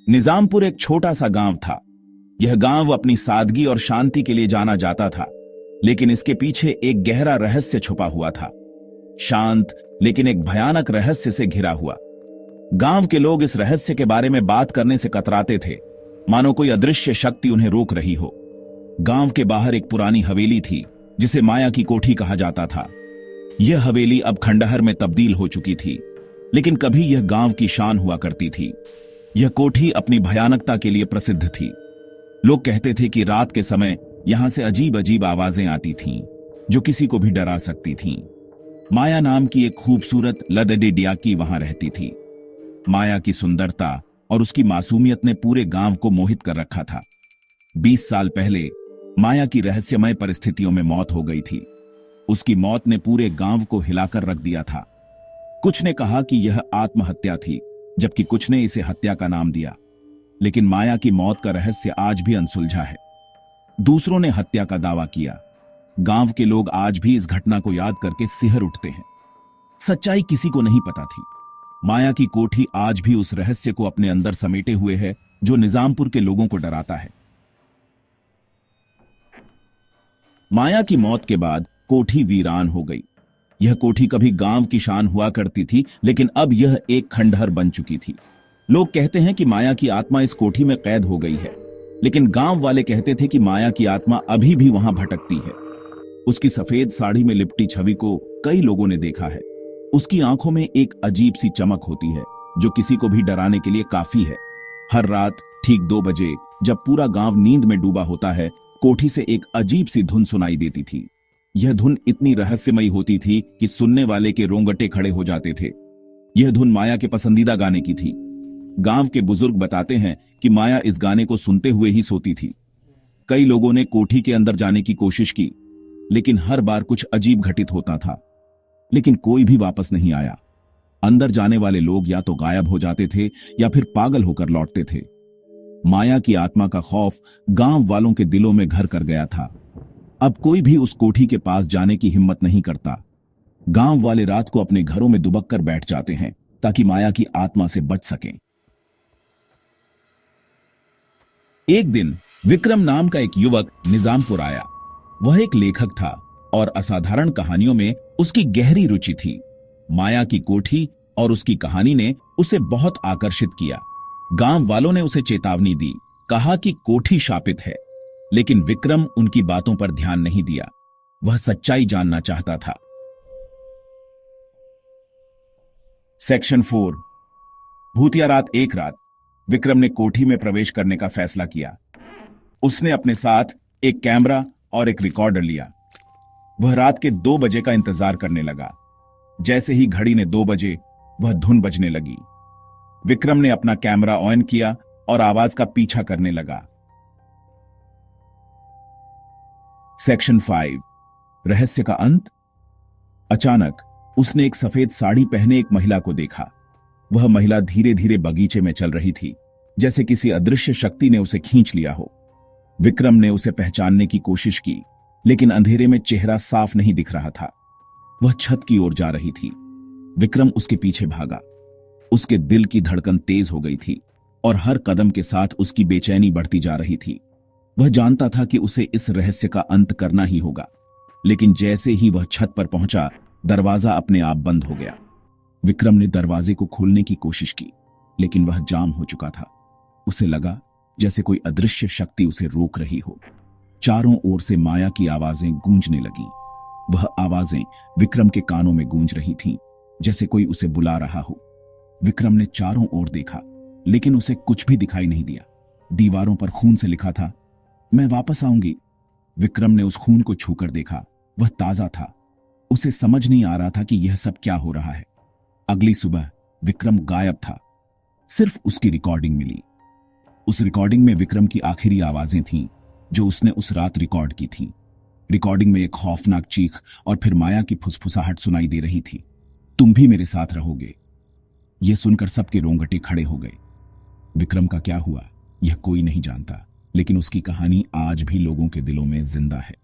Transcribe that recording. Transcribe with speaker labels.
Speaker 1: निजामपुर एक छोटा सा गांव था। यह गांव अपनी सादगी और शांति के लिए जाना जाता था, लेकिन इसके पीछे एक गहरा रहस्य छुपा हुआ था। शांत लेकिन एक भयानक रहस्य से घिरा हुआ। गांव के लोग इस रहस्य के बारे में बात करने से कतराते थे, मानो कोई अदृश्य शक्ति उन्हें रोक रही हो। गांव के बाहर एक पुरानी हवेली थी, जिसे माया की कोठी कहा जाता था। यह हवेली अब खंडहर में तब्दील हो चुकी थी, लेकिन कभी यह गांव की शान हुआ करती थी। यह कोठी अपनी भयानकता के लिए प्रसिद्ध थी। लोग कहते थे कि रात के समय यहां से अजीब अजीब आवाजें आती थीं, जो किसी को भी डरा सकती थीं। माया नाम की एक खूबसूरत लडडी डियाकी वहां रहती थी। माया की सुंदरता और उसकी मासूमियत ने पूरे गांव को मोहित कर रखा था। 20 साल पहले माया की रहस्यमय परिस्थितियों में मौत हो गई थी। उसकी मौत ने पूरे गांव को हिलाकर रख दिया था। कुछ ने कहा कि यह आत्महत्या थी, जबकि कुछ ने इसे हत्या का नाम दिया। लेकिन माया की मौत का रहस्य आज भी अनसुलझा है। दूसरों ने हत्या का दावा किया। गांव के लोग आज भी इस घटना को याद करके सिहर उठते हैं। सच्चाई किसी को नहीं पता थी। माया की कोठी आज भी उस रहस्य को अपने अंदर समेटे हुए है, जो निजामपुर के लोगों को डराता है। माया की मौत के बाद कोठी वीरान हो गई। यह कोठी कभी गांव की शान हुआ करती थी, लेकिन अब यह एक खंडहर बन चुकी थी। लोग कहते हैं कि माया की आत्मा इस कोठी में कैद हो गई है, लेकिन गांव वाले कहते थे कि माया की आत्मा अभी भी वहां भटकती है। उसकी सफेद साड़ी में लिपटी छवि को कई लोगों ने देखा है। उसकी आंखों में एक अजीब सी चमक होती है, जो किसी को भी डराने के लिए काफी है। हर रात ठीक 2 बजे, जब पूरा गांव नींद में डूबा होता है, कोठी से एक अजीब सी धुन सुनाई देती थी। यह धुन इतनी रहस्यमयी होती थी कि सुनने वाले के रोंगटे खड़े हो जाते थे। यह धुन माया के पसंदीदा गाने की थी। गांव के बुजुर्ग बताते हैं कि माया इस गाने को सुनते हुए ही सोती थी। कई लोगों ने कोठी के अंदर जाने की कोशिश की, लेकिन हर बार कुछ अजीब घटित होता था। लेकिन कोई भी वापस नहीं आया। अंदर जाने वाले लोग या तो गायब हो जाते थे या फिर पागल होकर लौटते थे। माया की आत्मा का खौफ गांव वालों के दिलों में घर कर गया था। अब कोई भी उस कोठी के पास जाने की हिम्मत नहीं करता। गांव वाले रात को अपने घरों में दुबक कर बैठ जाते हैं, ताकि माया की आत्मा से बच सकें। एक दिन विक्रम नाम का एक युवक निजामपुर आया। वह एक लेखक था और असाधारण कहानियों में उसकी गहरी रुचि थी। माया की कोठी और उसकी कहानी ने उसे बहुत आकर्षित किया। गांव वालों ने उसे चेतावनी दी, कहा कि कोठी शापित है, लेकिन विक्रम उनकी बातों पर ध्यान नहीं दिया। वह सच्चाई जानना चाहता था। सेक्शन 4। भूतिया रात। एक रात विक्रम ने कोठी में प्रवेश करने का फैसला किया। उसने अपने साथ एक कैमरा और एक रिकॉर्डर लिया। वह रात के 2 बजे का इंतजार करने लगा। जैसे ही घड़ी ने 2 बजे, वह धुन बजने लगी। विक्रम ने अपना कैमरा ऑन किया और आवाज का पीछा करने लगा। सेक्शन 5। रहस्य का अंत। अचानक उसने एक सफेद साड़ी पहने एक महिला को देखा। वह महिला धीरे धीरे बगीचे में चल रही थी, जैसे किसी अदृश्य शक्ति ने उसे खींच लिया हो। विक्रम ने उसे पहचानने की कोशिश की, लेकिन अंधेरे में चेहरा साफ नहीं दिख रहा था। वह छत की ओर जा रही थी। विक्रम उसके पीछे भागा। उसके दिल की धड़कन तेज हो गई थी और हर कदम के साथ उसकी बेचैनी बढ़ती जा रही थी। वह जानता था कि उसे इस रहस्य का अंत करना ही होगा, लेकिन जैसे ही वह छत पर पहुंचा, दरवाजा अपने आप बंद हो गया। विक्रम ने दरवाजे को खोलने की कोशिश की, लेकिन वह जाम हो चुका था। उसे लगा जैसे कोई अदृश्य शक्ति उसे रोक रही हो। चारों ओर से माया की आवाजें गूंजने लगीं। वह आवाजें विक्रम के कानों में गूंज रही थीं, जैसे कोई उसे बुला रहा हो। विक्रम ने चारों ओर देखा, लेकिन उसे कुछ भी दिखाई नहीं दिया। दीवारों पर खून से लिखा था, मैं वापस आऊंगी। विक्रम ने उस खून को छूकर देखा। वह ताजा था। उसे समझ नहीं आ रहा था कि यह सब क्या हो रहा है। अगली सुबह विक्रम गायब था। सिर्फ उसकी रिकॉर्डिंग मिली। उस रिकॉर्डिंग में विक्रम की आखिरी आवाजें थीं, जो उसने उस रात रिकॉर्ड की थीं। रिकॉर्डिंग में एक खौफनाक चीख और फिर माया की फुसफुसाहट सुनाई दे रही थी, तुम भी मेरे साथ रहोगे। यह सुनकर सबके रोंगटे खड़े हो गए। विक्रम का क्या हुआ, यह कोई नहीं जानता, लेकिन उसकी कहानी आज भी लोगों के दिलों में जिंदा है।